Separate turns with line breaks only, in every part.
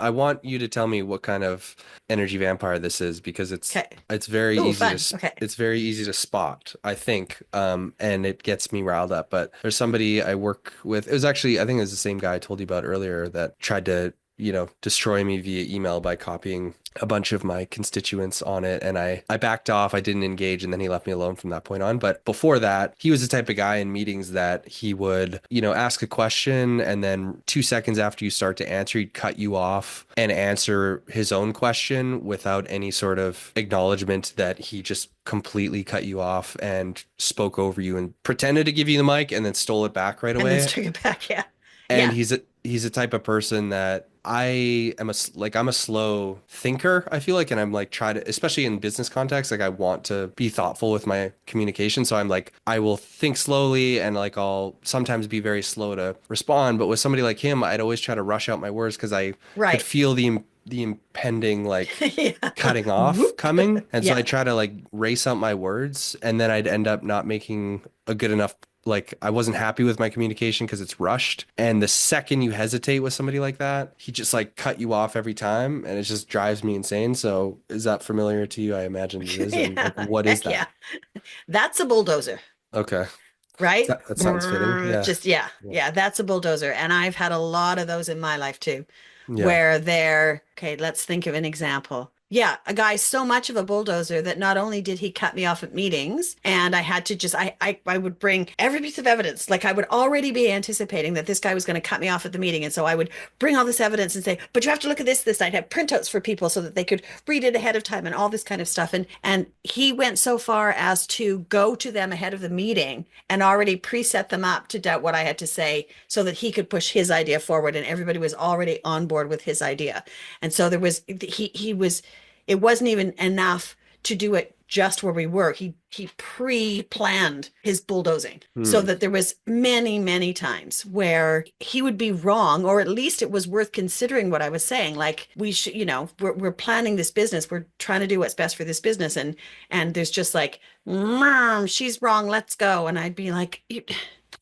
I want you to tell me what kind of energy vampire this is because
Okay.
it's very
Ooh,
easy
fun. Okay.
it's very easy to spot, I think. And it gets me riled up. But there's somebody I work with. It was actually, I think it was the same guy I told you about earlier that tried to, destroy me via email by copying a bunch of my constituents on it. And I backed off. I didn't engage. And then he left me alone from that point on. But before that, he was the type of guy in meetings that he would, ask a question. And then 2 seconds after you start to answer, he'd cut you off and answer his own question without any sort of acknowledgement that he just completely cut you off and spoke over you and pretended to give you the mic and then stole it back right
And then
away.
string it back. Yeah.
And
Yeah.
he's a type of person that I'm a slow thinker, I feel like, and I'm like try to, especially in business context, like I want to be thoughtful with my communication. So I'm like, I will think slowly and like I'll sometimes be very slow to respond. But with somebody like him, I'd always try to rush out my words because I could
Right.
feel the impending like
Yeah.
cutting off
Whoop.
coming. And so I
Yeah.
try to like race out my words and then I'd end up not making a good enough, like I wasn't happy with my communication because it's rushed. And the second you hesitate with somebody like that, he just like cut you off every time and it just drives me insane. So is that familiar to you? I imagine it is. And like
Yeah.
what is
Heck
that?
yeah. That's a bulldozer,
Okay.
right?
That sounds fitting. Yeah.
Just, yeah.
Yeah.
Yeah. That's a bulldozer. And I've had a lot of those in my life too,
Yeah.
where they're, okay, let's think of an example. Yeah, a guy so much of a bulldozer that not only did he cut me off at meetings, and I had to just I would bring every piece of evidence. Like I would already be anticipating that this guy was going to cut me off at the meeting, and so I would bring all this evidence and say, "But you have to look at this." I'd have printouts for people so that they could read it ahead of time and all this kind of stuff. And he went so far as to go to them ahead of the meeting and already preset them up to doubt what I had to say so that he could push his idea forward, and everybody was already on board with his idea. And so there was he was it wasn't even enough to do it just where we were. He pre-planned his bulldozing so
Hmm.
that there was many times where he would be wrong, or at least it was worth considering what I was saying. Like we should, we're planning this business. We're trying to do what's best for this business. And there's just like, Mom, she's wrong. Let's go. And I'd be like,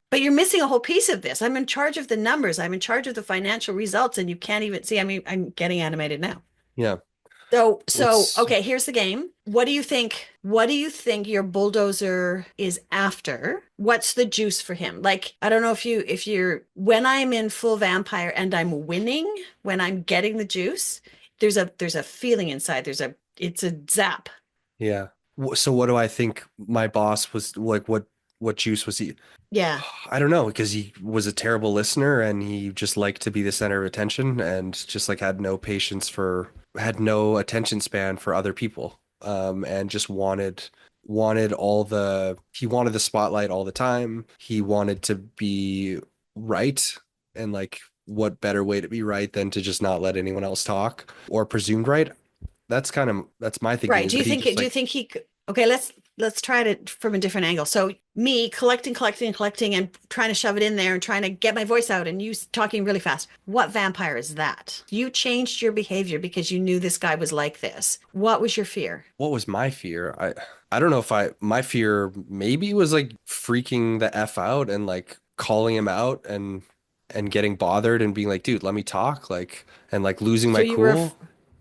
but you're missing a whole piece of this. I'm in charge of the numbers. I'm in charge of the financial results, and you can't even see. I mean, I'm getting animated now.
Yeah.
So
What's
okay, here's the game. What do you think? What do you think your bulldozer is after? What's the juice for him? Like, I don't know if you're when I'm in full vampire and I'm winning, when I'm getting the juice, there's a feeling inside. It's a zap.
yeah. So what do I think my boss was like what juice was he?
Yeah.
I don't know because he was a terrible listener and he just liked to be the center of attention and just like had no attention span for other people. And just wanted he wanted the spotlight all the time. He wanted to be right and like what better way to be right than to just not let anyone else talk or presumed right. That's my thinking
Right.
is that he just
Do you
like
think okay, let's try it from a different angle. So me collecting and trying to shove it in there and trying to get my voice out and you talking really fast. What vampire is that? You changed your behavior because you knew this guy was like this. What was your fear?
what was my fear? I don't know if my fear maybe was like freaking the F out and like calling him out and getting bothered and being like, dude, let me talk, like and like losing
So
my
you were
cool.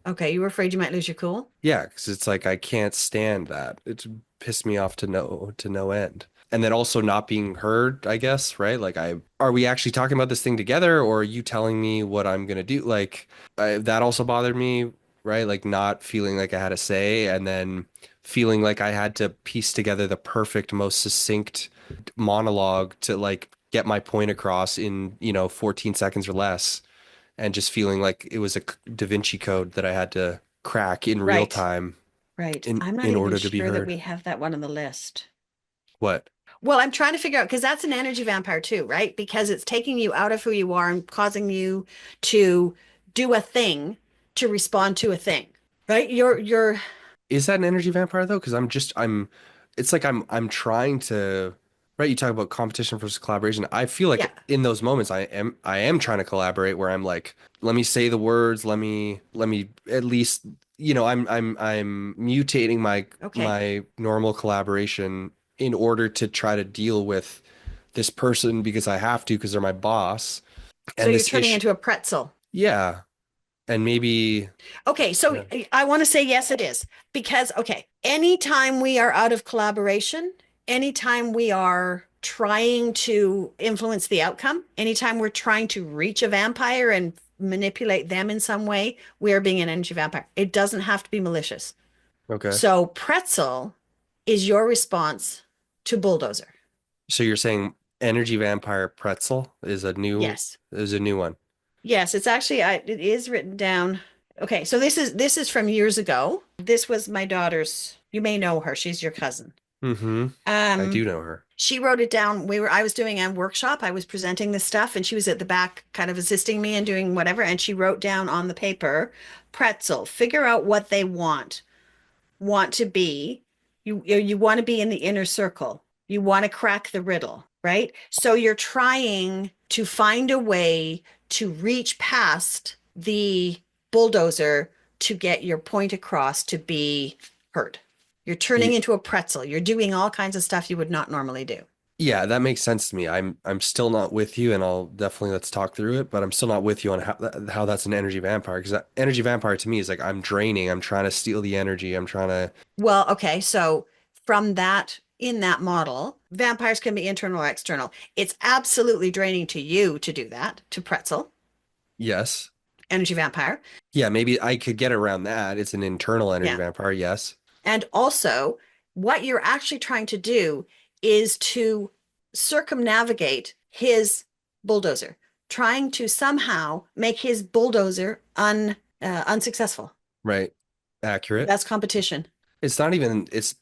okay, you were afraid you might lose your cool?
Yeah, because it's like I can't stand that. It's pissed me off to no end. And then also not being heard, I guess, right? Like are we actually talking about this thing together or are you telling me what I'm gonna do? Like that also bothered me, right? Like not feeling like I had a say and then feeling like I had to piece together the perfect, most succinct monologue to like get my point across in, 14 seconds or less and just feeling like it was a Da Vinci code that I had to crack in real
Right.
time
Right.
in
I'm not
in
even
order to be
sure that
heard.
we have that one on the list.
What?
Well, I'm trying to figure out because that's an energy vampire too, right? Because it's taking you out of who you are and causing you to do a thing to respond to a thing, right? You're
Is that an energy vampire though? Because it's like I'm trying to, right? You talk about competition versus collaboration. I feel
yeah.
like in those moments I am trying to collaborate where I'm like, let me say the words, let me at least, I'm mutating
Okay.
my normal collaboration in order to try to deal with this person because I have to because they're my boss
So
and
you're
this
turning
issue.
into a pretzel.
Yeah. And maybe,
Okay, so
yeah.
I want to say yes, it is. Because, okay, anytime we are out of collaboration, anytime we are trying to influence the outcome, anytime we're trying to reach a vampire and manipulate them in some way, we are being an energy vampire. It doesn't have to be malicious.
Okay.
So, Pretzel is your response to Bulldozer.
So you're saying energy vampire pretzel
Yes.
is a new one.
Yes, it's actually it is written down. Okay, so this is from years ago. This was my daughter's. You may know her. She's your cousin.
Mm-hmm. I do
Um,
know her.
she wrote it down. I was doing a workshop. I was presenting this stuff, and she was at the back, kind of assisting me and doing whatever. And she wrote down on the paper, pretzel, figure out what they want to be. You want to be in the inner circle. You want to crack the riddle, right? So you're trying to find a way to reach past the bulldozer to get your point across to be heard. You're turning
Ye-
into a pretzel. You're doing all kinds of stuff you would not normally do.
Yeah, that makes sense to me. I'm still not with you, and I'll definitely let's talk through it. But I'm still not with you on how that's an energy vampire because energy vampire to me is like I'm draining. I'm trying to steal the energy. I'm trying to
Well, okay, so from that, in that model, vampires can be internal or external. It's absolutely draining to you to do that, to pretzel,
yes,
energy vampire.
yeah, maybe I could get around that. It's an internal energy
Yeah.
vampire. Yes,
And also, what you're actually trying to do is to circumnavigate his bulldozer, trying to somehow make his bulldozer unsuccessful.
right, accurate.
That's competition.
It's not even. It's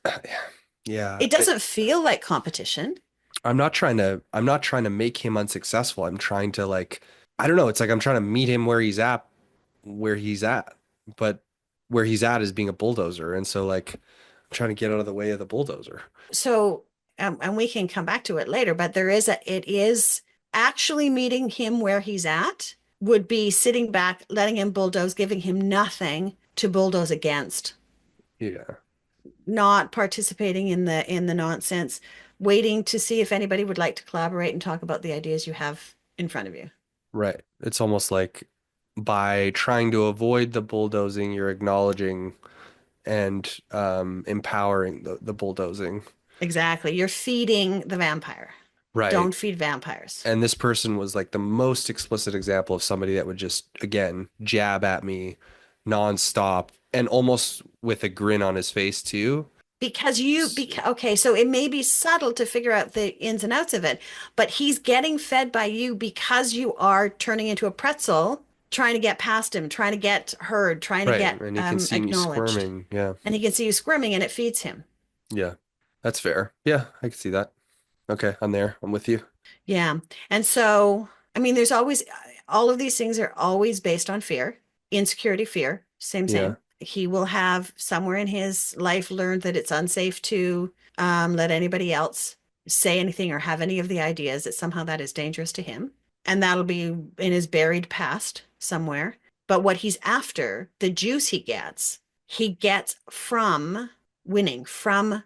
yeah.
It doesn't feel like competition.
I'm not trying to make him unsuccessful. I'm trying to like I don't know, it's like I'm trying to meet him where he's at. But where he's at is being a bulldozer. And so like I'm trying to get out of the way of the bulldozer.
So, and we can come back to it later, but it is actually meeting him where he's at would be sitting back, letting him bulldoze, giving him nothing to bulldoze against,
Yeah.
not participating in the nonsense, waiting to see if anybody would like to collaborate and talk about the ideas you have in front of you.
Right. It's almost like by trying to avoid the bulldozing, you're acknowledging and empowering the bulldozing.
Exactly. You're feeding the vampire.
Right.
Don't feed vampires.
And this person was like the most explicit example of somebody that would just, again, jab at me nonstop and almost with a grin on his face too.
Okay, so it may be subtle to figure out the ins and outs of it, but he's getting fed by you because you are turning into a pretzel, trying to get past him, trying to get heard, trying to
Right.
get
And he can see me
acknowledged.
squirming. Yeah.
And he can see you squirming and it feeds him.
Yeah. That's fair. Yeah, I can see that. Okay, I'm there. I'm with you.
Yeah. And so, I mean, there's always, all of these things are always based on fear, insecurity, fear,
Yeah.
same. He will have somewhere in his life learned that it's unsafe to let anybody else say anything or have any of the ideas, that somehow that is dangerous to him. And that'll be in his buried past somewhere. But what he's after, the juice he gets from winning, from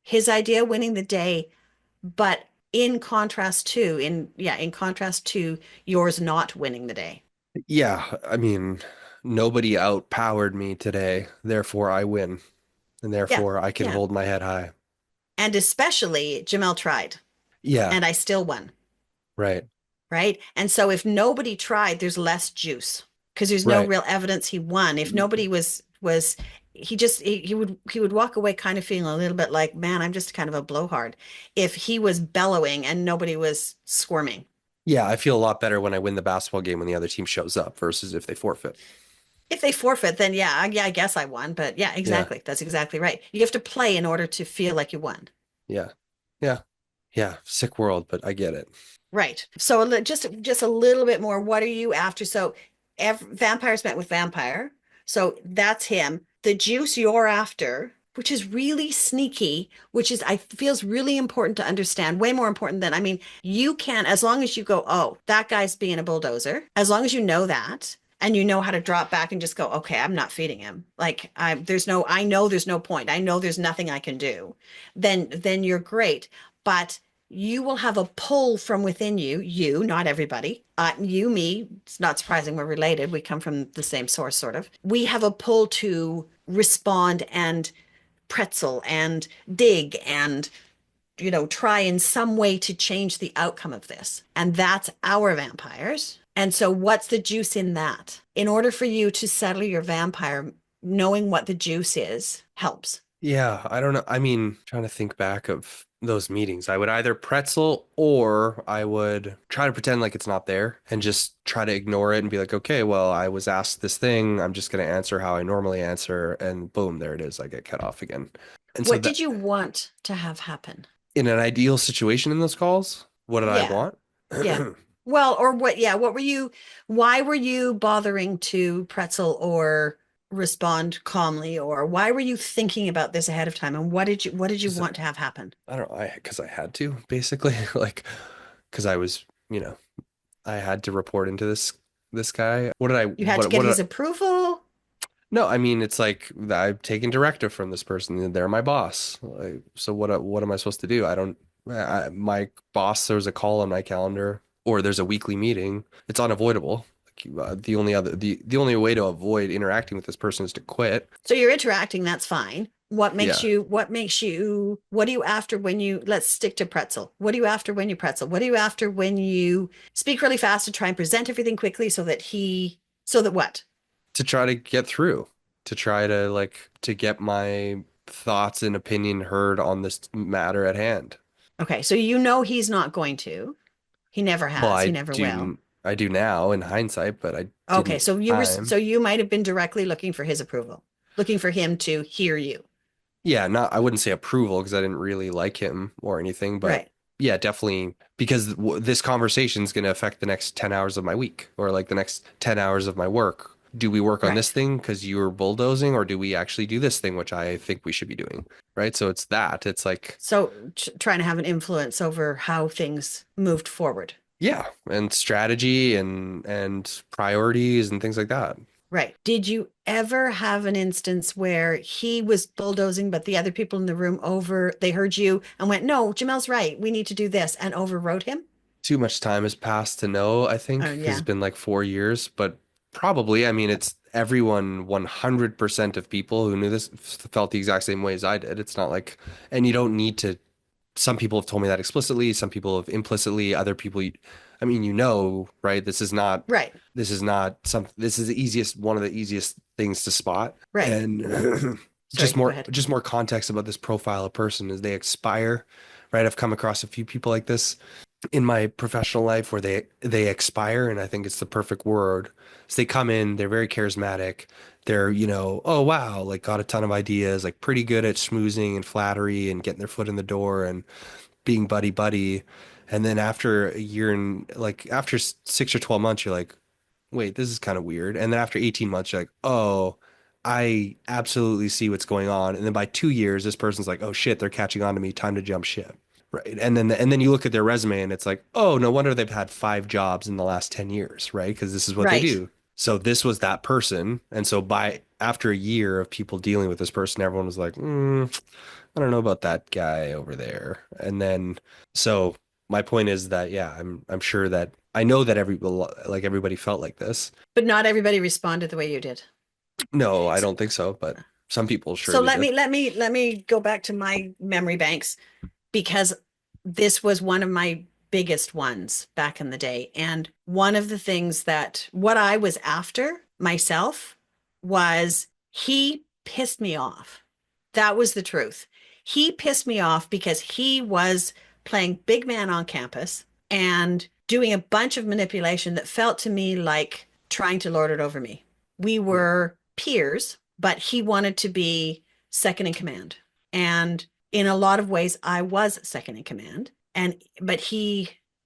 his idea winning the day, but in contrast to yours not winning the day.
Yeah, I mean, nobody outpowered me today, therefore I win, and
Yeah,
therefore I can
yeah.
hold my head high.
And especially Jamel tried,
Yeah,
and I still won,
right,
right? And so if nobody tried, there's less juice because there's no
right.
real evidence he won. If nobody was he would walk away kind of feeling a little bit like, man, I'm just kind of a blowhard. If he was bellowing and nobody was squirming.
Yeah, I feel a lot better when I win the basketball game when the other team shows up versus if they forfeit.
If they forfeit, then yeah, I guess I won. But yeah,
Yeah,
exactly. That's exactly right. You have to play in order to feel like you won.
yeah, yeah, yeah. Sick world, but I get it.
Right. So just a little bit more. What are you after? So vampires met with vampire. So that's him. The juice you're after, which is really sneaky, which is I feels really important to understand, way more important than I mean, you can, as long as you go, oh, that guy's being a bulldozer, as long as you know that and you know how to drop back and just go, okay, I'm not feeding him. Like I know there's no point. I know there's nothing I can do. Then you're great. But you will have a pull from within you, not everybody, you, me, it's not surprising we're related. We come from the same source, sort of. We have a pull to respond and pretzel and dig and, try in some way to change the outcome of this. And that's our vampires. And so, what's the juice in that? In order for you to settle your vampire, knowing what the juice is helps.
Yeah, I don't know. I mean, trying to think back of those meetings, I would either pretzel or I would try to pretend like it's not there and just try to ignore it and be like, okay, well, I was asked this thing. I'm just going to answer how I normally answer. And boom, there it is. I get cut off again. And so
What
that
did you want to have happen?
in an ideal situation in those calls, what did I
Yeah.
want?
Yeah. Well, or what, yeah, why were you bothering to pretzel or respond calmly, or why were you thinking about this ahead of time? And what did you
Because
want to have happen?
I don't know, because I had to basically like because I was, I had to report into this guy.
You had to get
What did
his approval?
No, I mean it's like I've taken directive from this person. They're my boss. Like, so what am I supposed to do? I don't. My boss. There's a call on my calendar, or there's a weekly meeting. It's unavoidable. Like, the only way to avoid interacting with this person is to quit.
So you're interacting, that's fine.
Yeah,
What are you after when let's stick to pretzel. What are you after when you pretzel? What are you after when you speak really fast to try and present everything quickly so that what?
to try to get through, to try to to get my thoughts and opinion heard on this matter at hand.
Okay, so he's not going to. He never
Well,
has, he never will.
I do now in hindsight, but I didn't
Okay,
at the
so
time.
you might have been directly looking for his approval, looking for him to hear you.
Yeah, not I wouldn't say approval because I didn't really like him or anything, but
Right.
yeah, definitely because this conversation is going to affect the next 10 hours of my week or like the next 10 hours of my work. Do we work on this
Right.
thing because you're bulldozing or do we actually do this thing, which I think we should be doing? Right. So it's that. It's like,
So trying to have an influence over how things moved forward.
yeah, and strategy and priorities and things like that.
Right. Did you ever have an instance where he was bulldozing, but the other people in the room they heard you and went, no, Jamel's right. We need to do this, and overrode him?
Too much time has passed to know, I
Oh,
think, because it's
yeah.
been like 4 years, but probably, I mean, it's everyone, 100% of people who knew this felt the exact same way as I did. It's not like, and you don't need to, some people have told me that explicitly, some people have implicitly, other people, I mean, right?
Right.
This is the easiest, one of the easiest things to spot.
Right.
And
Sorry, go ahead.
just more context about this profile of person as they expire, right? I've come across a few people like this in my professional life where they expire, and I think it's the perfect word. So they come in, they're very charismatic. They're, oh wow, like got a ton of ideas, like pretty good at schmoozing and flattery and getting their foot in the door and being buddy buddy. And then after a year and like after 6 or 12 months, you're like, wait, this is kind of weird. And then after 18 months, you're like, oh, I absolutely see what's going on. And then by 2 years, this person's like, oh shit, they're catching on to me. Time to jump ship. Right. And then you look at their resume and it's like, oh, no wonder they've had 5 jobs in the last 10 years, right? Because this is what they
Right.
do. So this was that person. And so by after a year of people dealing with this person, everyone was like, I don't know about that guy over there. And then so my point is that yeah, I'm sure that I know that everybody felt like this.
But not everybody responded the way you did.
No, I
So,
don't think so, but some people
so
surely
let
did.
me go back to my memory banks, because this was one of my biggest ones back in the day. And one of the things that what I was after myself was he pissed me off. That was the truth. He pissed me off because he was playing big man on campus and doing a bunch of manipulation that felt to me like trying to lord it over me. We were peers, but he wanted to be second in command. And in a lot of ways, I was second in command. And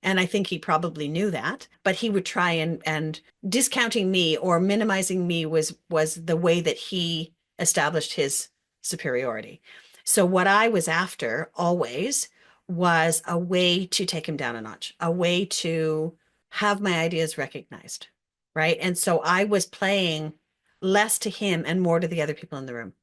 I think he probably knew that, but he would try and discounting me or minimizing me was the way that he established his superiority. So what I was after always was a way to take him down a notch, a way to have my ideas recognized, right? And so I was playing less to him and more to the other people in the room.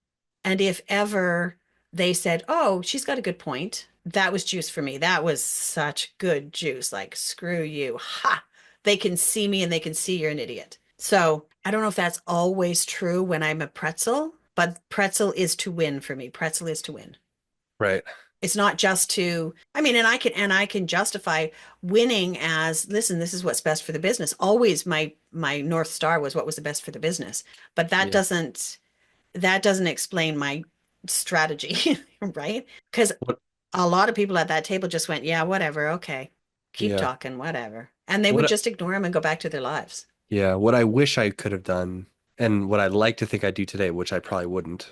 And if ever they said, "Oh, she's got a good point," that was juice for me. That was such good juice. Like, screw you. Ha! They can see me and they can see you're an idiot. So I don't know if that's always true when I'm a pretzel, but pretzel is to win for me. Pretzel is to win.
Right.
It's not just to, I mean, and I can justify winning as, listen, this is what's best for the business. Always my North Star was what was the best for the business. But
Yeah.
that doesn't explain my strategy, right? Because
What
a lot of people at that table just went, yeah, whatever, okay. Keep
yeah.
talking, whatever. And they would
What
just ignore him and go back to their lives.
Yeah, what I wish I could have done, and what I'd like to think I do today, which I probably wouldn't,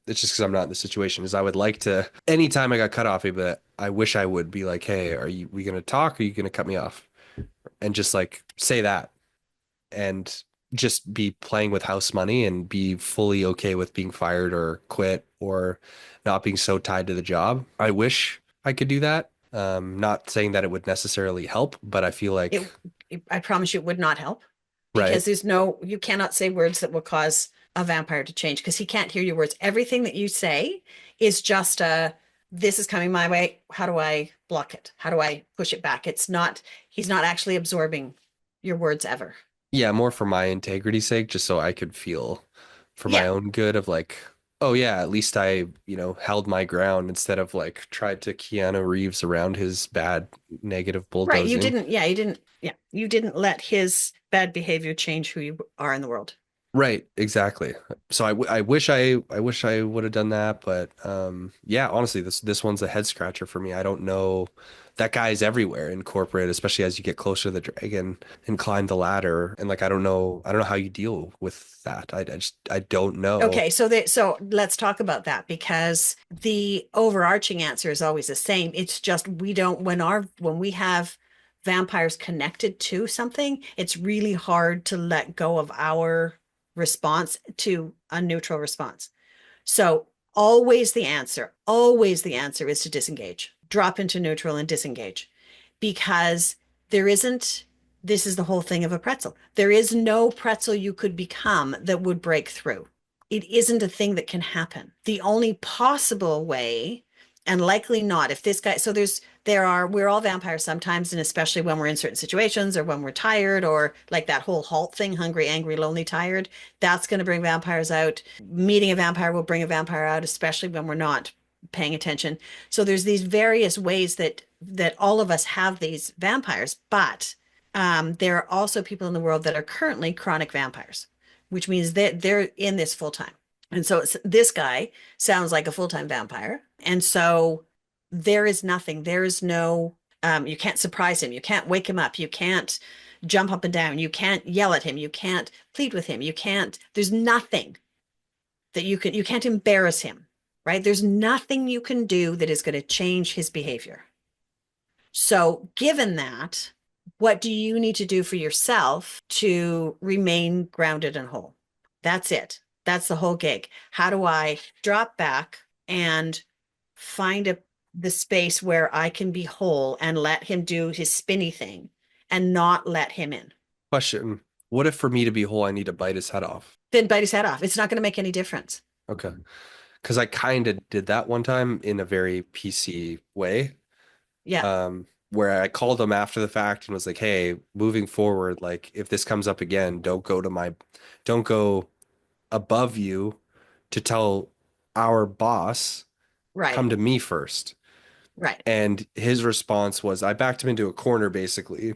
it's just because I'm not in the situation, is I would like to, anytime I got cut off, but I wish I would be like, hey, we gonna talk? Or are you gonna cut me off? And just like say that and just be playing with house money and be fully okay with being fired or quit or not being so tied to the job. I wish I could do that. Not saying that it would necessarily help, but I feel like,
It, I promise you it would not help
right.
because you cannot say words that will cause a vampire to change because he can't hear your words. Everything that you say is just this is coming my way. How do I block it? How do I push it back? He's not actually absorbing your words ever.
Yeah, more for my integrity's sake, just so I could feel for my
Yeah.
own good of like, oh yeah, at least I, held my ground instead of like tried to Keanu Reeves around his bad negative
Right.
bulldozing.
You didn't let his bad behavior change who you are in the world.
Right, exactly. So I wish I would have done that, but yeah, honestly, this one's a head scratcher for me. I don't know. That guy's everywhere in corporate, especially as you get closer to the dragon and climb the ladder. And like I don't know how you deal with that. I don't know.
Okay, so let's talk about that because the overarching answer is always the same. It's just we don't when we have vampires connected to something, it's really hard to let go of our response to a neutral response. So always the answer is to disengage, drop into neutral and disengage because there isn't, this is the whole thing of a pretzel. There is no pretzel you could become that would break through. It isn't a thing that can happen. The only possible way, and likely not, if this guy, so we're all vampires sometimes, and especially when we're in certain situations or when we're tired or like that whole halt thing, hungry, angry, lonely, tired, that's going to bring vampires out. Meeting a vampire will bring a vampire out, especially when we're not paying attention. So there's these various ways that all of us have these vampires, but there are also people in the world that are currently chronic vampires, which means that they're in this full time. And so this guy sounds like a full-time vampire. And so there is nothing. There is no, you can't surprise him. You can't wake him up. You can't jump up and down. You can't yell at him. You can't plead with him. There's nothing that you can't embarrass him, right? There's nothing you can do that is going to change his behavior. So, given that, what do you need to do for yourself to remain grounded and whole? That's it. That's the whole gig. How do I drop back and find the space where I can be whole and let him do his spinny thing and not let him in?
Question. What if for me to be whole, I need to bite his head off?
Then bite his head off. It's not going to make any difference.
Okay. Because I kind of did that one time in a very PC way,
Yeah,
where I called him after the fact and was like, hey, moving forward, like if this comes up again, don't go above you to tell our boss,
right,
come to me first.
right,
And his response was, I backed him into a corner basically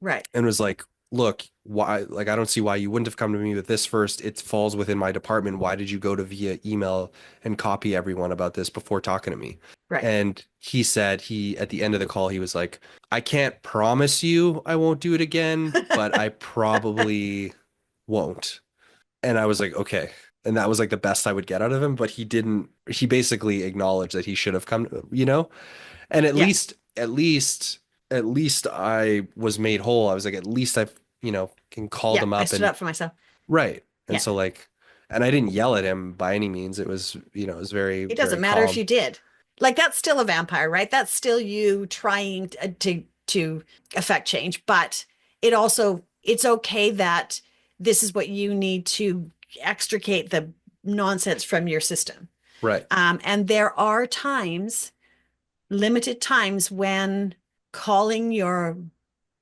right,
and was like, look, why, like, I don't see why you wouldn't have come to me with this first. It falls within my department. Why did you go to via email and copy everyone about this before talking to me?
right.
And he said at the end of the call, he was like, I can't promise you I won't do it again, but I probably won't. And I was like, okay. And that was like the best I would get out of him. But he basically acknowledged that he should have come. And
Yeah,
at least I was made whole. I was like, at least I've, can call
yeah.
them
I
up
stood
and
up for myself.
right. And
Yeah.
so like, and I didn't yell at him by any means. It was, it was very,
It
very
doesn't matter if
calm.
you did. Like that's still a vampire, right? That's still you trying to affect change, but it's okay that this is what you need to extricate the nonsense from your system.
Right.
And there are times limited times when calling your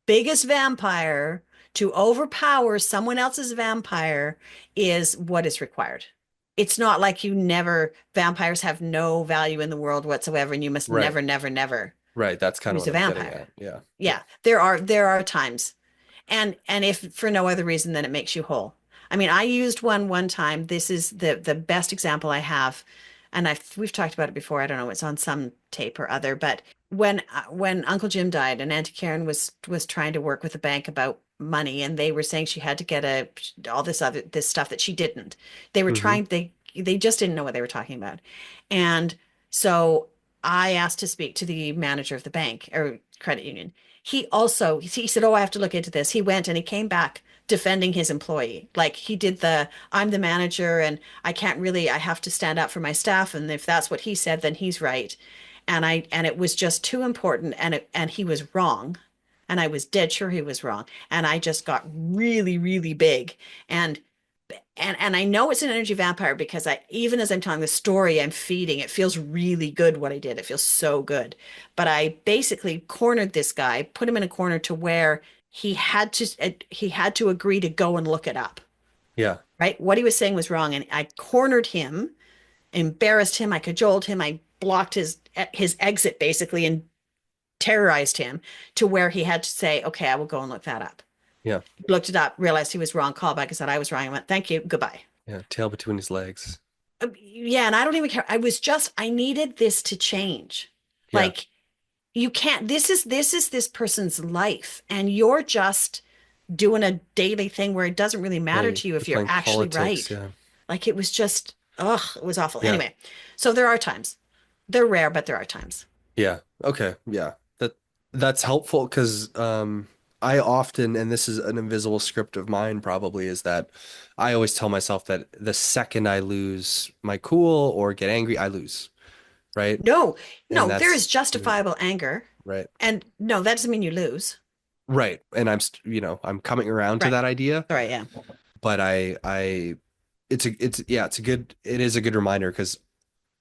biggest vampire to overpower someone else's vampire is what is required. It's not like you never, vampires have no value in the world whatsoever, and you must
Right.
never, never, never
Right. That's kind of
use
what
a
I'm getting
vampire.
at. Yeah. Yeah.
Yeah, there are times. And if for no other reason than it makes you whole. I mean, I used one time. This is the best example I have, and we've talked about it before. I don't know, it's on some tape or other, but when Uncle Jim died and Auntie Karen was trying to work with the bank about money, and they were saying she had to get all this stuff that she didn't. They were
Hmm.
trying they just didn't know what they were talking about. And so I asked to speak to the manager of the bank or credit union. He said, "Oh, I have to look into this." He went and he came back defending his employee. Like he did I'm the manager and I have to stand up for my staff. And if that's what he said, then he's right. And it was just too important, and he was wrong. And I was dead sure he was wrong. And I just got really, really big. And and I know it's an energy vampire because I even as I'm telling the story, I'm feeding. It feels really good what I did. It feels so good. But I basically cornered this guy, put him in a corner to where he had to agree to go and look it up.
Yeah.
Right? What he was saying was wrong, and I cornered him, embarrassed him, I cajoled him, I blocked his exit basically and terrorized him to where he had to say, "Okay, I will go and look that up."
Yeah.
Looked it up, realized he was wrong, called back and said I was wrong. I went, "Thank you, goodbye."
Yeah. Tail between his legs.
Yeah, and I don't even care. I needed this to change.
Yeah.
Like you can't, this is this person's life, and you're just doing a daily thing where it doesn't really
Yeah.
matter to you
You're
if you're
playing
actually
politics.
right.
Yeah.
Like it was just, ugh, it was awful.
Yeah.
Anyway, so there are times. They're rare, but there are times.
Yeah. Okay. Yeah. That's helpful because I often, and this is an invisible script of mine probably, is that I always tell myself that the second I lose my cool or get angry, I lose, right?
No,
And
no, there is
that's
justifiable anger.
right.
And no, that doesn't mean you lose.
Right. And I'm coming around to
Right.
that idea,
Sorry, yeah.
but it is a good reminder because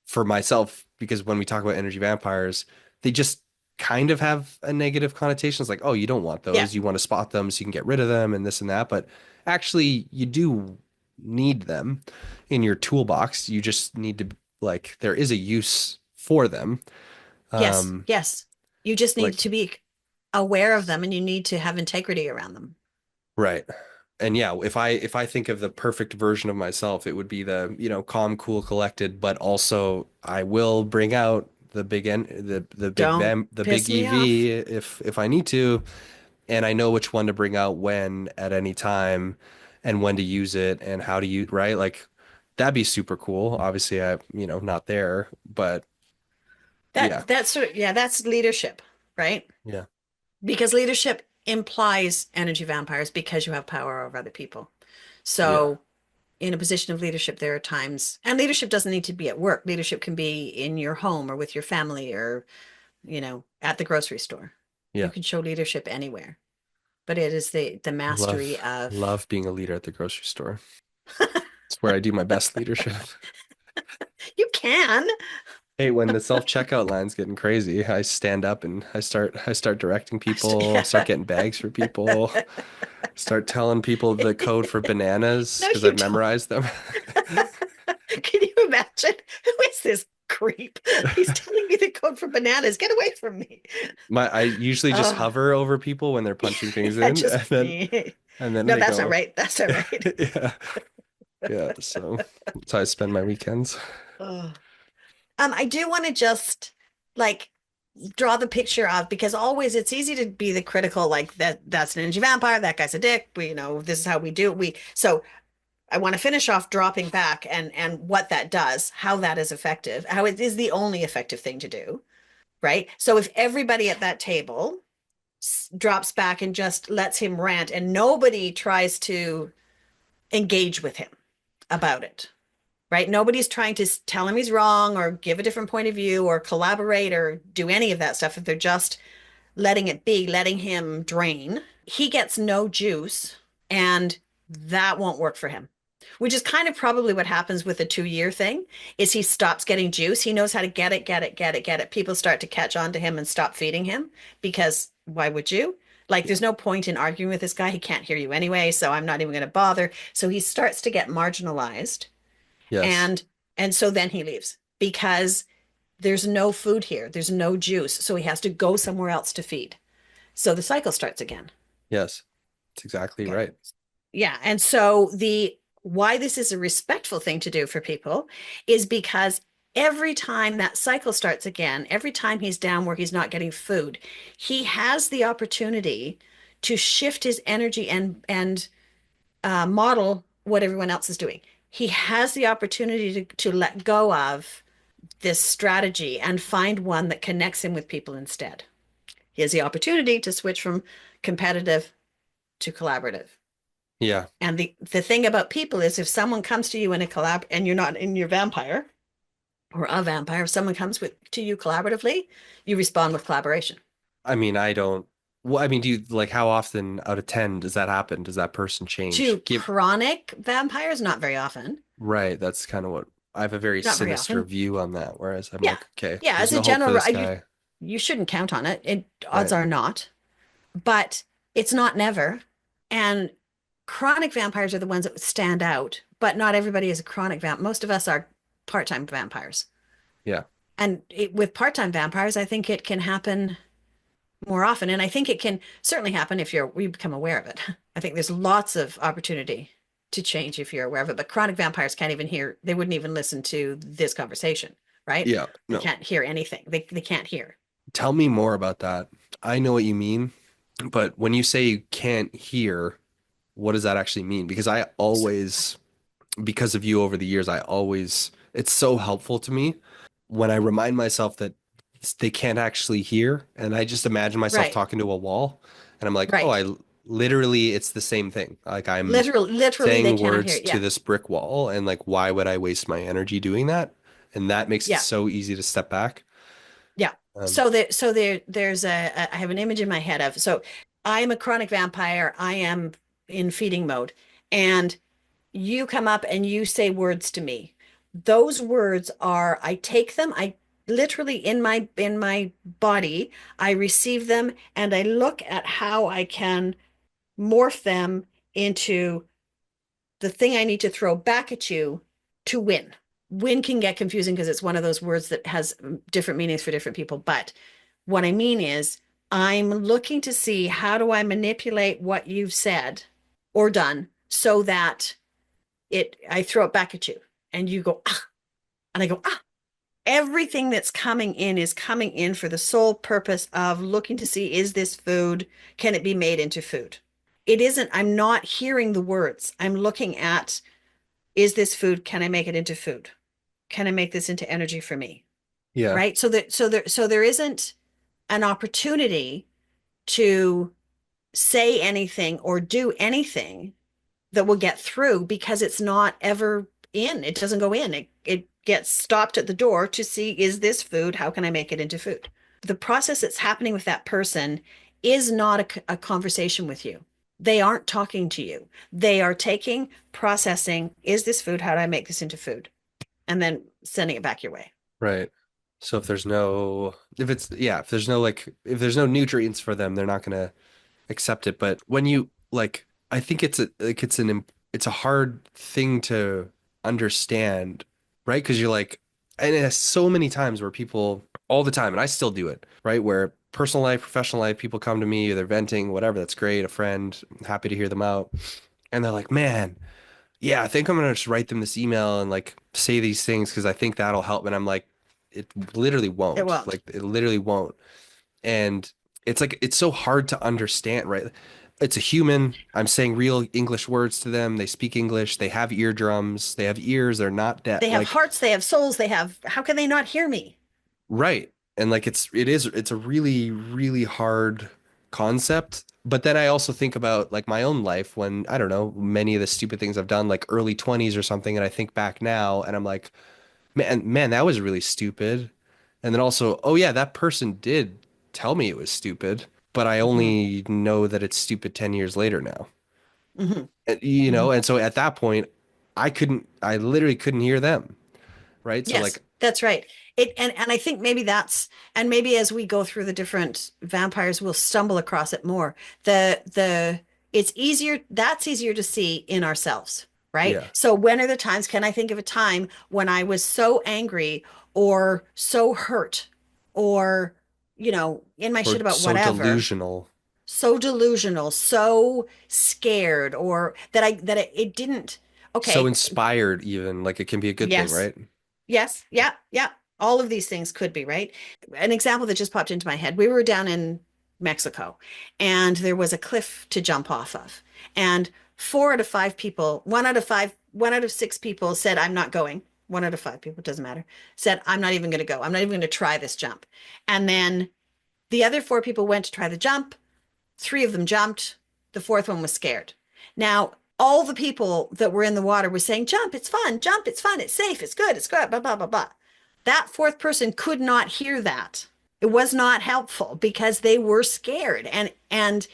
for myself, because when we talk about energy vampires, they just kind of have a negative connotation. It's like, oh, you don't want
Yeah.
those. You want to spot them so you can get rid of them and this and that. But actually, you do need them in your toolbox. You just need to, like, there is a use for them.
Yes,
Um,
yes. You just need
like,
to be aware of them and you need to have integrity around them.
right. And yeah, if I think of the perfect version of myself, it would be the, calm, cool, collected, but also I will bring out
Don't
the big
piss me off.
EV if I need to, and I know which one to bring out when at any time and when to use it and how to use, right? Like that'd be super cool. Obviously not there, but yeah.
That's sort of, yeah, that's leadership, right?
Yeah.
Because leadership implies energy vampires because you have power over other people.
Yeah.
So in a position of leadership, there are times, and leadership doesn't need to be at work. Leadership can be in your home or with your family or, at the grocery store. You
Yeah.
can show leadership anywhere, but it is the mastery of,
Love being a leader at the grocery store. It's where I do my best leadership.
you can.
Hey, when the self-checkout line's getting crazy, I stand up and I start directing people, start
Yeah.
getting bags for people, start telling people the code for bananas
No,
because
you
I've
don't.
memorized them.
Can you imagine? Who is this creep? He's telling me the code for bananas. Get away from me.
I usually just
Oh,
hover over people when they're punching things
yeah,
in,
just me.
and then
No,
I
that's not
go,
right. That's not right.
yeah, yeah. So that's how I spend my weekends.
Oh. I do want to just like draw the picture of because always it's easy to be the critical, like that's an energy vampire, that guy's a dick. This is how we do it. So I want to finish off dropping back and what that does, how that is effective, how it is the only effective thing to do, right? So if everybody at that table drops back and just lets him rant and nobody tries to engage with him about it, right? Nobody's trying to tell him he's wrong or give a different point of view or collaborate or do any of that stuff. If they're just letting it be, letting him drain, he gets no juice and that won't work for him. which is kind of probably what happens with the 2 year thing is he stops getting juice. He knows how to get it, get it, get it, get it. People start to catch on to him and stop feeding him because why would you? Like, there's no point in arguing with this guy. He can't hear you anyway, so I'm not even going to bother. So he starts to get marginalized,
Yes.
and so then he leaves because there's no food here. There's no juice. So he has to go somewhere else to feed. So the cycle starts again.
Yes. It's exactly
Okay.
right.
Yeah. And so the why this is a respectful thing to do for people is because every time that cycle starts again, every time he's down where he's not getting food, he has the opportunity to shift his energy and model what everyone else is doing. He has the opportunity to let go of this strategy and find one that connects him with people instead. He has the opportunity to switch from competitive to collaborative.
Yeah.
And the thing about people is if someone comes to you in a collab and you're not in your vampire or a vampire, if someone comes to you collaboratively, you respond with collaboration.
I mean, I don't, well, I mean, do you like how often out of 10 does that happen? Does that person change?
To
Give,
chronic vampires, not very often.
right. That's kind of what I have a very
Not very
sinister
often.
view on that. Whereas I'm
Yeah.
like, okay,
Yeah,
there's
as a
no hope for
general,
this guy.
you shouldn't count on it. Odds
Right.
are not, but it's not never. And chronic vampires are the ones that stand out, but not everybody is a chronic vamp. Most of us are part-time vampires.
Yeah.
And with part-time vampires, I think it can happen more often. And I think it can certainly happen if you become aware of it. I think there's lots of opportunity to change if you're aware of it. But chronic vampires can't even hear, they wouldn't even listen to this conversation, right?
Yeah.
They
No.
can't hear anything. They can't hear.
Tell me more about that. I know what you mean, but when you say you can't hear, what does that actually mean? Because I
So,
always, because of you over the years, I always, it's so helpful to me when I remind myself that they can't actually hear. And I just imagine myself
right,
talking to a wall and I'm like, oh,
right.
literally, it's the same thing. Like I'm
Literally, they
saying
cannot hear
words
it.
to
Yeah,
this brick wall. And like, why would I waste my energy doing that? And that makes it
yeah,
so easy to step back.
yeah.
Um,
So there's I have an image in my head of, so I'm a chronic vampire. I am in feeding mode. And you come up and you say words to me. Those words are, I take them, I literally in my body, I receive them and I look at how I can morph them into the thing I need to throw back at you to win. Win can get confusing because it's one of those words that has different meanings for different people. But what I mean is, I'm looking to see how do I manipulate what you've said or done so that I throw it back at you and you go, ah, and I go, ah. Everything that's coming in is coming in for the sole purpose of looking to see, is this food? Can it be made into food? It isn't, I'm not hearing the words. I'm looking at, is this food? Can I make it into food? Can I make this into energy for me?
yeah.
Right. So there isn't an opportunity to say anything or do anything that will get through because it's not ever in. It doesn't go in. It gets stopped at the door to see, is this food? How can I make it into food? The process that's happening with that person is not a conversation with you. They aren't talking to you. They are taking, processing, is this food? How do I make this into food? And then sending it back your way.
Right. So if there's no if there's no nutrients for them, they're not gonna accept it. But when you like, I think it's a hard thing to understand, right? Because you're like, and it has so many times where people all the time, and I still do it, right? Where personal life, professional life, people come to me, they're venting, whatever, that's great, a friend, I'm happy to hear them out. And they're like, man, yeah, I think I'm gonna just write them this email and like say these things because I think that'll help. And I'm like, it literally
It
won't.
won't.
Like it literally won't. And it's like it's so hard to understand, right? It's a human. I'm saying real English words to them. They speak English. They have eardrums. They have ears. They're not deaf.
They have
Like,
hearts, they have souls, how can they not hear me?
right. And like it's a really, really hard concept. But then I also think about like my own life when I don't know, many of the stupid things I've done, like early 20s or something, and I think back now and I'm like, man, that was really stupid. And then also, oh yeah, that person did tell me it was stupid, but I
Hmm.
only know that it's stupid 10 years later now.
Hmm.
And, you
Hmm.
know, and so at that point, I literally couldn't hear them, right? So
Yes,
like,
that's right. And I think maybe that's and maybe as we go through the different vampires, we'll stumble across it more. The it's easier that's easier to see in ourselves, right?
yeah,
So when are the times, can I think of a time when I was so angry or so hurt or, in my
or
shit about
so
whatever,
delusional,
so delusional, so scared, or it didn't,
so
okay,
inspired even, like it can be a good thing,
yes.
right?
Yes. Yeah. Yeah. All of these things could be, right? An example that just popped into my head. We were down in Mexico and there was a cliff to jump off of. And four out of five people, one out of six people said, I'm not going. One out of five people, it doesn't matter, said, I'm not even going to go. I'm not even going to try this jump. And then the other four people went to try the jump. Three of them jumped. The fourth one was scared. Now, all the people that were in the water were saying, jump, it's fun, jump, it's fun, it's safe, it's good, blah, blah, blah, blah. That fourth person could not hear that. It was not helpful because they were scared and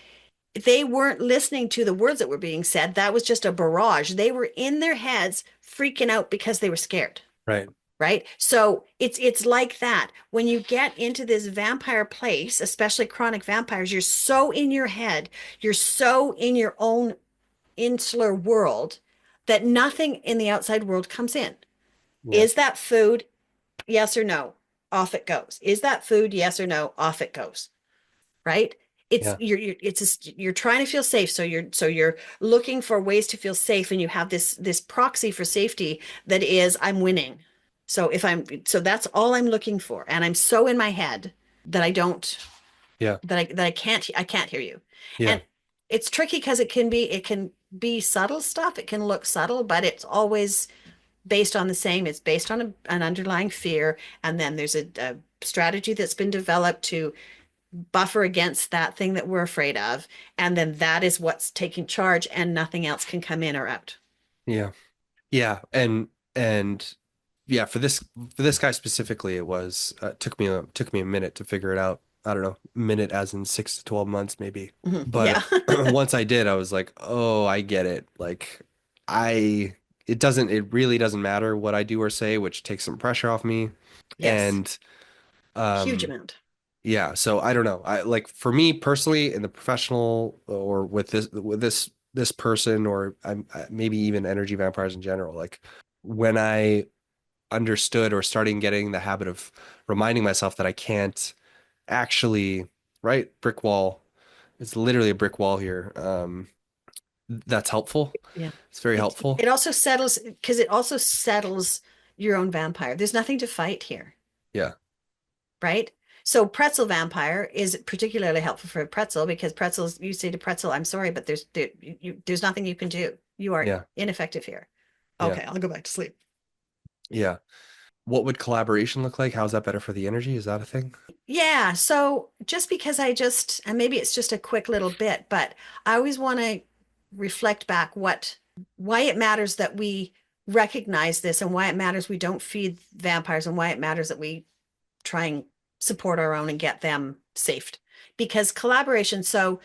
they weren't listening to the words that were being said. That was just a barrage. They were in their heads freaking out because they were scared,
Right.
right? So it's like that. When you get into this vampire place, especially chronic vampires, you're so in your head, you're so in your own insular world that nothing in the outside world comes in.
Yeah.
Is that food? Yes or no? Off it goes. Is that food? Yes or no? Off it goes. Right? It's
Yeah.
it's just, you're trying to feel safe, so you're looking for ways to feel safe, and you have this proxy for safety that is I'm winning. So that's all I'm looking for, and I'm so in my head that I don't
Yeah.
that I can't hear you.
Yeah.
And it's tricky because it can be subtle stuff. It can look subtle, but it's always based on the same. It's based on an underlying fear, and then there's a strategy that's been developed to buffer against that thing that we're afraid of, and then that is what's taking charge, and nothing else can come in or out.
Yeah. Yeah. And yeah, for this guy specifically, it was took me a minute to figure it out. I don't know, minute as in 6 to 12 months maybe.
Yeah.
But once I did, I was like, oh, I get it. Like I it really doesn't matter what I do or say, which takes some pressure off me.
Yes.
And
Huge
um
amount.
yeah, so I don't know. I like for me personally in the professional or with this person or maybe even energy vampires in general, like when I understood or starting getting the habit of reminding myself that I can't actually, right, brick wall. It's literally a brick wall here. That's helpful.
Yeah.
It's very
It
helpful.
it also settles because it also settles your own vampire. There's nothing to fight here,
Yeah.
right? So Pretzel Vampire is particularly helpful for Pretzel because Pretzels, you say to Pretzel, I'm sorry, but there's nothing you can do. You are
Yeah.
ineffective here.
Yeah.
Okay, I'll go back to sleep.
Yeah. What would collaboration look like? How's that better for the energy? Is that a thing?
Yeah, so just because and maybe it's just a quick little bit, but I always want to reflect back why it matters that we recognize this, and why it matters we don't feed vampires, and why it matters that we try and support our own and get them saved. Because collaboration, so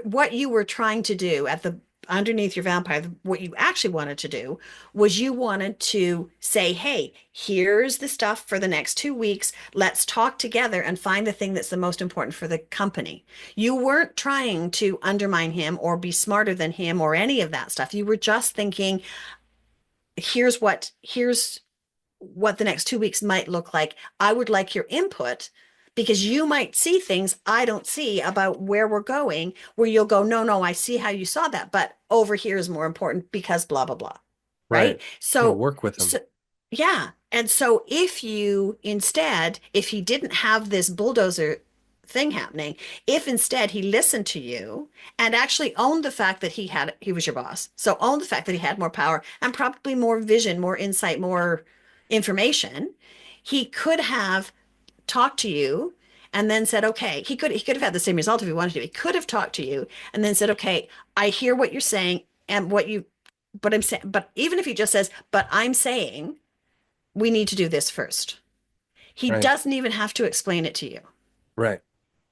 what you were trying to do at the underneath your vampire, what you actually wanted to do was you wanted to say, hey, here's the stuff for the next 2 weeks. Let's talk together and find the thing that's the most important for the company. You weren't trying to undermine him or be smarter than him or any of that stuff. You were just thinking, here's what the next 2 weeks might look like. I would like your input because you might see things I don't see about where we're going, where you'll go, no, no, I see how you saw that, but over here is more important because blah, blah, blah. Right.
Right. Yeah,
So,
work with them.
so yeah. And so if he didn't have this bulldozer thing happening, if instead he listened to you and actually owned the fact that he was your boss, so owned the fact that he had more power and probably more vision, more insight, more information, he could have talked to you and then said, okay, he could have had the same result if he wanted to. He could have talked to you and then said, okay, I hear what you're saying and but I'm saying, but even if he just says, but I'm saying we need to do this first. He
Right.
doesn't even have to explain it to you.
Right.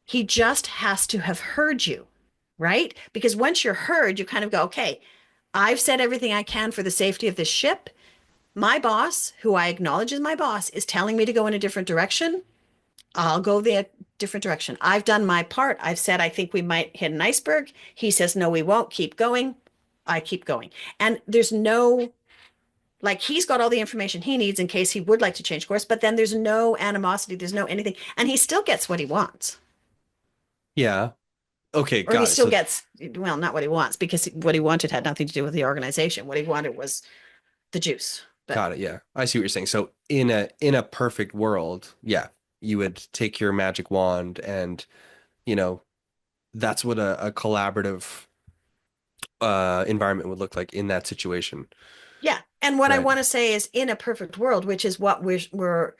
He just has to have heard you, right? Because once you're heard, you kind of go, okay, I've said everything I can for the safety of this ship. My boss, who I acknowledge as my boss, is telling me to go in a different direction. I'll go the different direction. I've done my part. I've said I think we might hit an iceberg. He says no, we won't. Keep going. I keep going. And there's no, like, he's got all the information he needs in case he would like to change course, but then there's no animosity, there's no anything, and he still gets what he wants.
Yeah. Okay,
Or he
got it.
still
So
gets, well, not what he wants, because what he wanted had nothing to do with the organization. What he wanted was the juice. But
got it. Yeah. I see what you're saying. So in a perfect world, yeah, you would take your magic wand and, you know, that's what a collaborative environment would look like in that situation.
yeah. And what I
Right.
want to say is, in a perfect world, which is what we're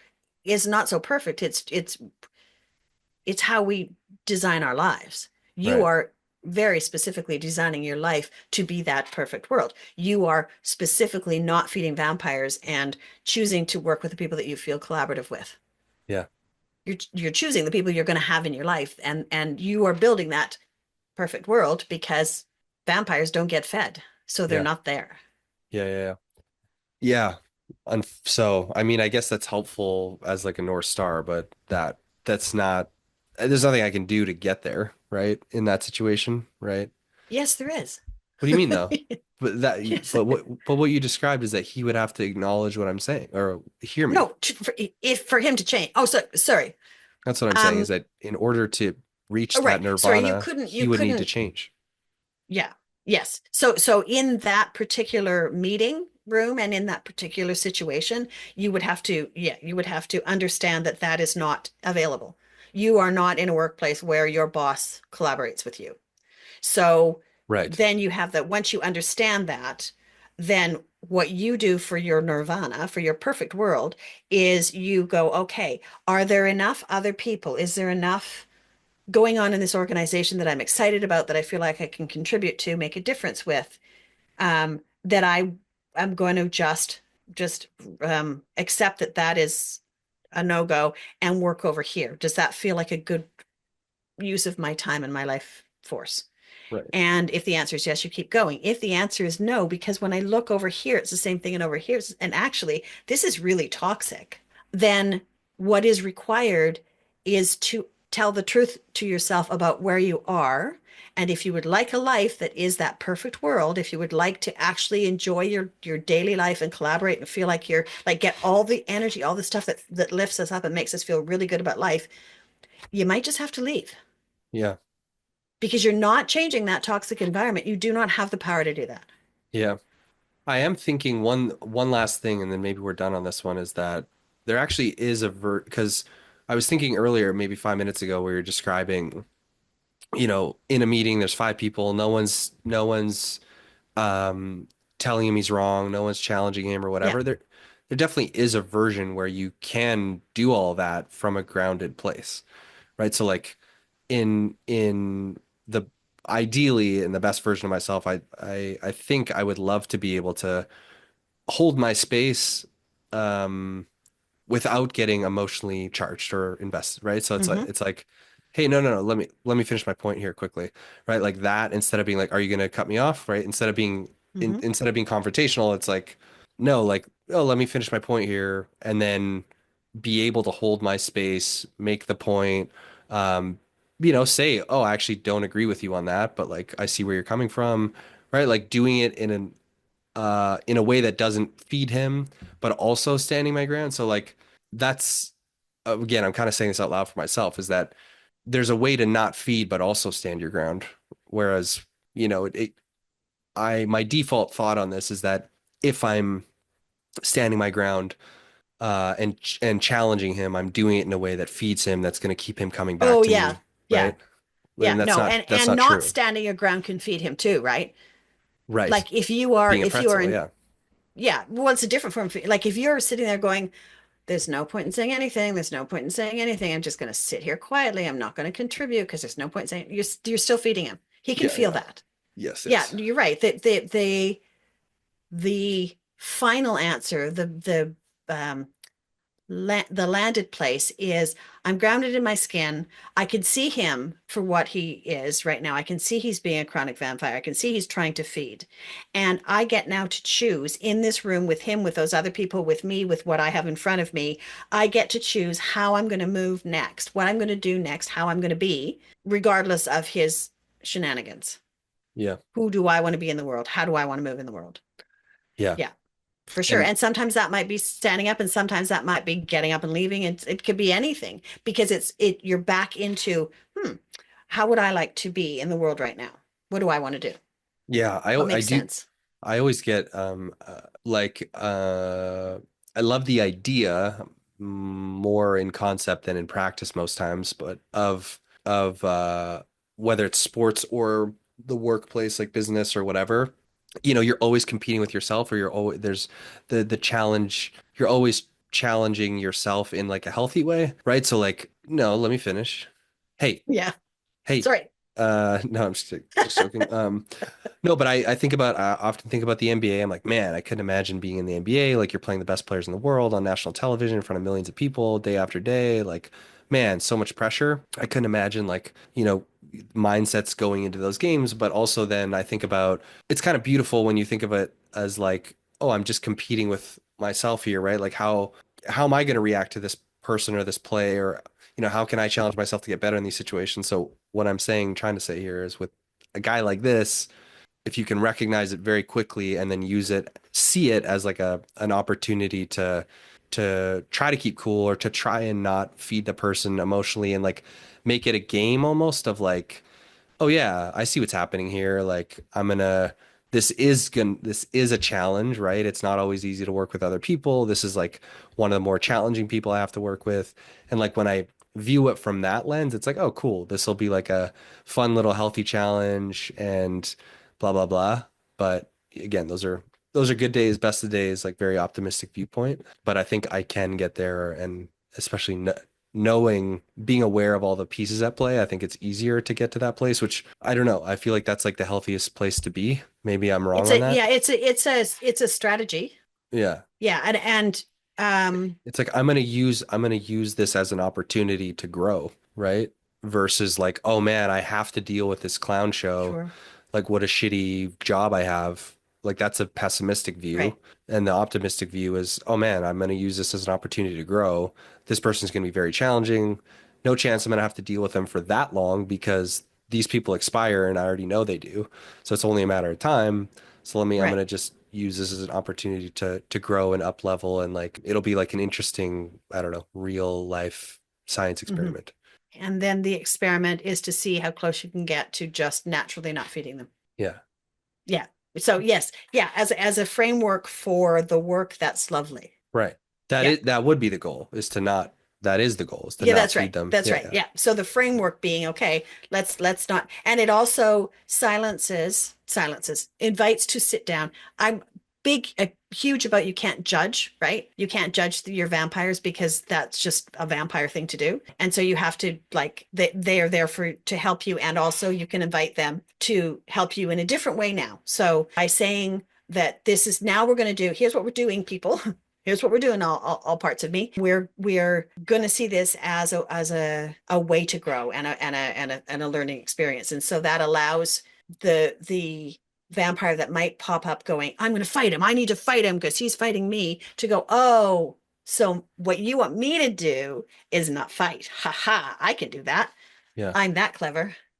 is not so perfect. It's how we design our lives. You
Right.
are very specifically designing your life to be that perfect world. You are specifically not feeding vampires and choosing to work with the people that you feel collaborative with.
Yeah.
You're choosing the people you're going to have in your life, and you are building that perfect world because vampires don't get fed, so they're
Yeah.
not there.
Yeah. Yeah. Yeah. Yeah. So, I mean, I guess that's helpful as like a North Star, but that's not, there's nothing I can do to get there, right? In that situation, right?
Yes, there is.
What do you mean though? But
Yes.
but what you described is that he would have to acknowledge what I'm saying or hear me.
No, if for him to change. Oh, so sorry.
That's what I'm saying is
Um,
that in order to reach
oh,
that
right. Sorry,
nirvana,
you
he would need to
couldn't.
change.
Yeah. Yes. So in that particular meeting room and in that particular situation, you would have to, yeah, you would have to understand that that is not available. You are not in a workplace where your boss collaborates with you. So
Right.
then you have that, once you understand that, then what you do for your nirvana, for your perfect world, is you go, okay, are there enough other people? Is there enough going on in this organization that I'm excited about, that I feel like I can contribute to, make a difference with, that I'm going to just accept that that is a no-go and work over here. Does that feel like a good use of my time and my life force?
Right.
And if the answer is yes, you keep going. If the answer is no, because when I look over here, it's the same thing, and over here, and actually, this is really toxic, then what is required is to tell the truth to yourself about where you are. And if you would like a life that is that perfect world, if you would like to actually enjoy your daily life and collaborate and feel like you're like, get all the energy, all the stuff that lifts us up and makes us feel really good about life, you might just have to leave,
Yeah.
because you're not changing that toxic environment. You do not have the power to do that.
Yeah. I am thinking one last thing, and then maybe we're done on this one, is that there actually is a because I was thinking earlier, maybe 5 minutes ago, where you're describing, in a meeting, there's five people, no one's um telling him he's wrong, no one's challenging him or
Yeah.
whatever. There definitely is a version where you can do all that from a grounded place, right? So like in the ideally in the best version of myself, I think I would love to be able to hold my space um without getting emotionally charged or invested, right? So
Mm-hmm.
it's like, hey, no, no, no, let me finish my point here quickly, right? Like that, instead of being like, are you gonna cut me off, right?
Mm-hmm.
Instead of being confrontational, it's like, no, like, oh, let me finish my point here, and then be able to hold my space, make the point, say, oh, I actually don't agree with you on that, but like I see where you're coming from, right? Like doing it in a way that doesn't feed him, but also standing my ground. So like that's again, I'm kind of saying this out loud for myself, is that there's a way to not feed but also stand your ground. Whereas, my default thought on this is that if I'm standing my ground and challenging him, I'm doing it in a way that feeds him, that's going to keep him coming back
Oh
to
yeah.
me,
Yeah.
right?
Yeah.
And that's
No,
not
and
that's
and
not
not
true.
standing your ground can feed him too, right?
Right.
Like if you are
Being a
if you are
pretzel,
in,
yeah.
yeah, well, it's a different form of, like, if you're sitting there going, there's no point in saying anything, there's no point in saying anything, I'm just going to sit here quietly, I'm not going to contribute because there's no point in saying, you're still feeding him. He can
Yeah,
feel
yeah.
that.
Yes,
Yeah,
yes.
you're right. The final answer, the the landed place is I'm grounded in my skin. I can see him for what he is right now. I can see he's being a chronic vampire. I can see he's trying to feed. And I get now to choose in this room with him, with those other people, with me, with what I have in front of me. I get to choose how I'm going to move next, what I'm going to do next, how I'm going to be, regardless of his shenanigans.
Yeah.
Who do I want to be in the world? How do I want to move in the world?
Yeah.
Yeah. For sure.
And
And sometimes that might be standing up and sometimes that might be getting up and leaving. It could be anything because you're back into, how would I like to be in the world right now? What do I want to do?
yeah,
What
I
makes
do.
sense?
I always get I love the idea more in concept than in practice most times, but of whether it's sports or the workplace, like business or whatever, you're always competing with yourself, or you're always there's the challenge. You're always challenging yourself in like a healthy way, right? So like, no, let me finish. Hey,
Yeah.
hey,
Sorry.
no, I'm just joking. No, but I think about I often think about the NBA. I'm like, man, I couldn't imagine being in the NBA. Like you're playing the best players in the world on national television in front of millions of people day after day. Like, man, so much pressure. I couldn't imagine like, mindsets going into those games. But also then I think about it's kind of beautiful when you think of it as like, oh, I'm just competing with myself here, right? Like how am I going to react to this person or this play, or how can I challenge myself to get better in these situations? So what I'm saying, trying to say here is with a guy like this, if you can recognize it very quickly and then use it, see it as like an opportunity to try to keep cool, or to try and not feed the person emotionally, and like make it a game almost of like, oh yeah, I see what's happening here. Like this is a challenge, right? It's not always easy to work with other people. This is like one of the more challenging people I have to work with. And like when I view it from that lens, it's like, oh cool, this will be like a fun little healthy challenge and blah blah blah. But again, those are good days, best of days, like very optimistic viewpoint. But I think I can get there, and especially knowing, being aware of all the pieces at play, I think it's easier to get to that place, which I don't know. I feel like that's like the healthiest place to be. Maybe I'm wrong
It's
on
a
that.
yeah, it's a strategy.
Yeah.
Yeah, and
It's like I'm gonna use this as an opportunity to grow, right? Versus like, oh man, I have to deal with this clown show.
sure.
Like what a shitty job I have. Like that's a pessimistic view.
Right.
And the optimistic view is, oh man, I'm gonna use this as an opportunity to grow. This person's gonna be very challenging. No chance I'm gonna have to deal with them for that long because these people expire and I already know they do. So it's only a matter of time. So I'm
Right.
gonna just use this as an opportunity to grow and up level, and like it'll be like an interesting, I don't know, real life science
hmm
experiment.
And then the experiment is to see how close you can get to just naturally not feeding them.
Yeah.
Yeah. So yes, yeah, as a framework for the work, that's lovely.
Right.
Yeah.
That would be the goal, is to not, that is the goal, is to
Yeah,
not
that's right.
feed them.
That's
Yeah,
right.
yeah.
Yeah. So the framework being okay, let's not, and it also silences, invites to sit down. I'm huge about you can't judge, right? You can't judge your vampires because that's just a vampire thing to do. And so you have to like they are there for to help you, and also you can invite them to help you in a different way now. So by saying that this is now we're going to do, here's what we're doing, people. Here's what we're doing, all parts of me. We're going to see this as a way to grow and a learning experience. And so that allows the vampire that might pop up going, I'm going to fight him. I need to fight him because he's fighting me, to go, oh, so what you want me to do is not fight. Ha ha, I can do that.
Yeah.
I'm that clever.